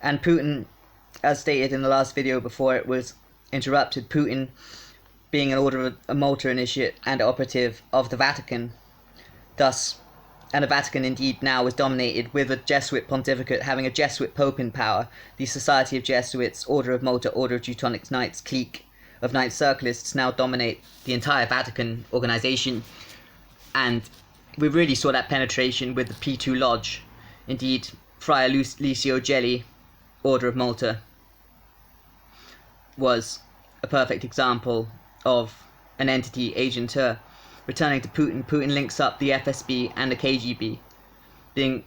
And Putin, as stated in the last video before it was interrupted, Putin, being an Order of Malta initiate and operative of the Vatican, and the Vatican indeed now is dominated with a Jesuit pontificate, having a Jesuit pope in power. The Society of Jesuits, Order of Malta, Order of Teutonic Knights, clique of Knight Circlists now dominate the entire Vatican organization. And we really saw that penetration with the P2 Lodge. Indeed, Friar Licio Gelli, Order of Malta, was a perfect example of an entity agenteur. Returning to Putin, Putin links up the FSB and the KGB, being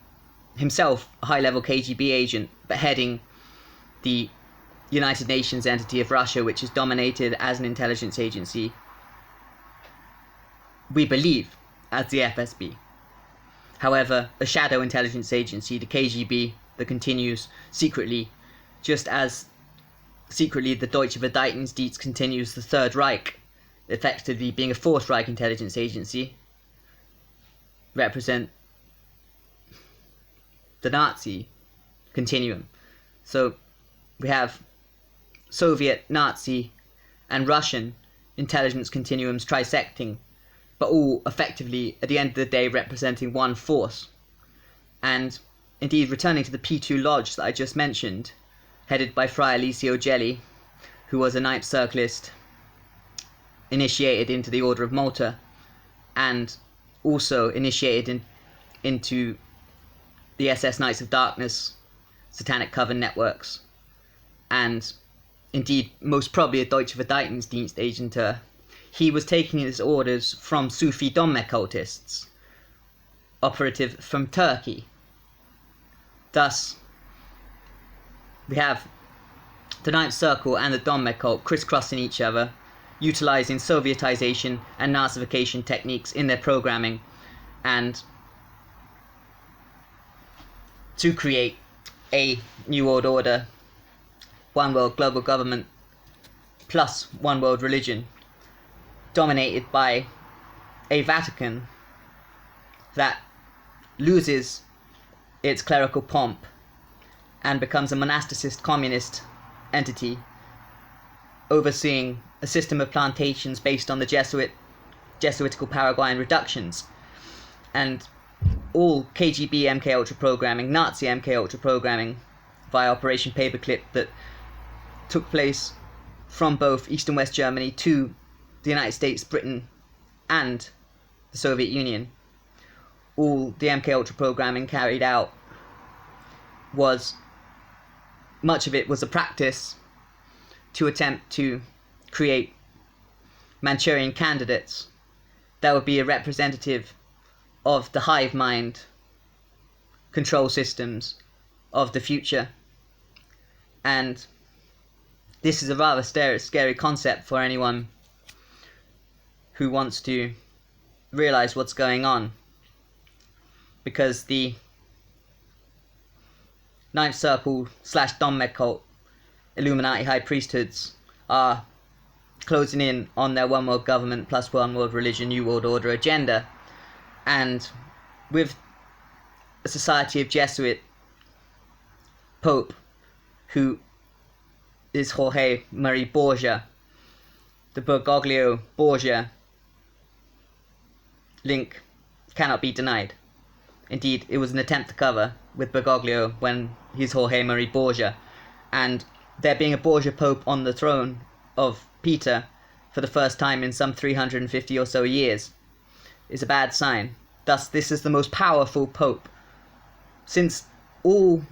himself a high-level KGB agent, but heading the United Nations entity of Russia, which is dominated as an intelligence agency, we believe, as the FSB. However, a shadow intelligence agency, the KGB, that continues secretly, just as secretly the Deutsche Verteidigungsdienst continues the Third Reich, effectively being a Fourth Reich intelligence agency, represent the Nazi continuum. So we have Soviet, Nazi, and Russian intelligence continuums trisecting, but all effectively, at the end of the day, representing one force. And indeed, returning to the P2 Lodge that I just mentioned, headed by Friar Licio Gelli, who was a Knight Circlist initiated into the Order of Malta, and also initiated into the SS Knights of Darkness, Satanic Coven networks, and indeed most probably a Deutsche Verteidigungsdienst agenteur. He was taking his orders from Sufi Donmeh cultists, operative from Turkey. Thus, we have the Ninth Circle and the Donmeh cult crisscrossing each other, utilizing Sovietization and Nazification techniques in their programming, and to create a New World Order, one world global government, plus one world religion, dominated by a Vatican that loses its clerical pomp and becomes a monasticist communist entity, overseeing a system of plantations based on the Jesuitical Paraguayan reductions, and all KGB MK Ultra programming, Nazi MK Ultra programming via Operation Paperclip that took place from both East and West Germany to the United States, Britain, and the Soviet Union. All the MK Ultra programming carried out much of it was a practice to attempt to create Manchurian candidates that would be a representative of the hive mind control systems of the future. And this is a rather scary concept for anyone who wants to realize what's going on, because the Ninth Circle / Donmeh cult Illuminati high priesthoods are closing in on their one world government plus one world religion, New World Order agenda. And with a Society of Jesuit Pope, who is Jorge Marie Borgia, the Bergoglio Borgia link cannot be denied. Indeed, it was an attempt to cover with Bergoglio when he's Jorge Marie Borgia, and there being a Borgia Pope on the throne of Peter for the first time in some 350 or so years is a bad sign. Thus, this is the most powerful Pope since all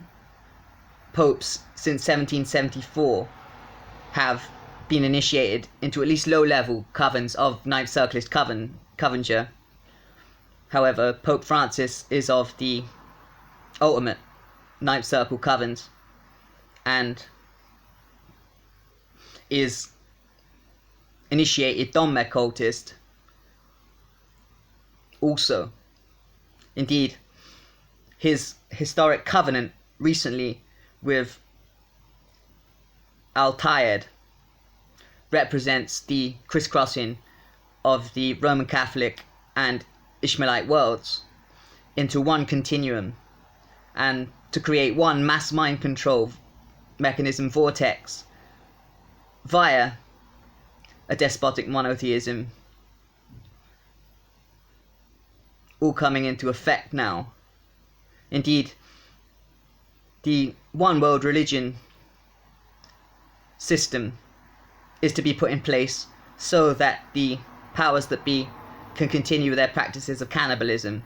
popes since 1774 have been initiated into at least low-level covens of Ninth Circlist coventure. However, Pope Francis is of the ultimate Ninth Circle covens and is initiated Donmeh cultist also. Indeed, his historic covenant recently with Al-Tayed represents the crisscrossing of the Roman Catholic and Ishmaelite worlds into one continuum, and to create one mass mind control mechanism vortex via a despotic monotheism, all coming into effect now. Indeed, the one world religion system is to be put in place so that the powers that be can continue their practices of cannibalism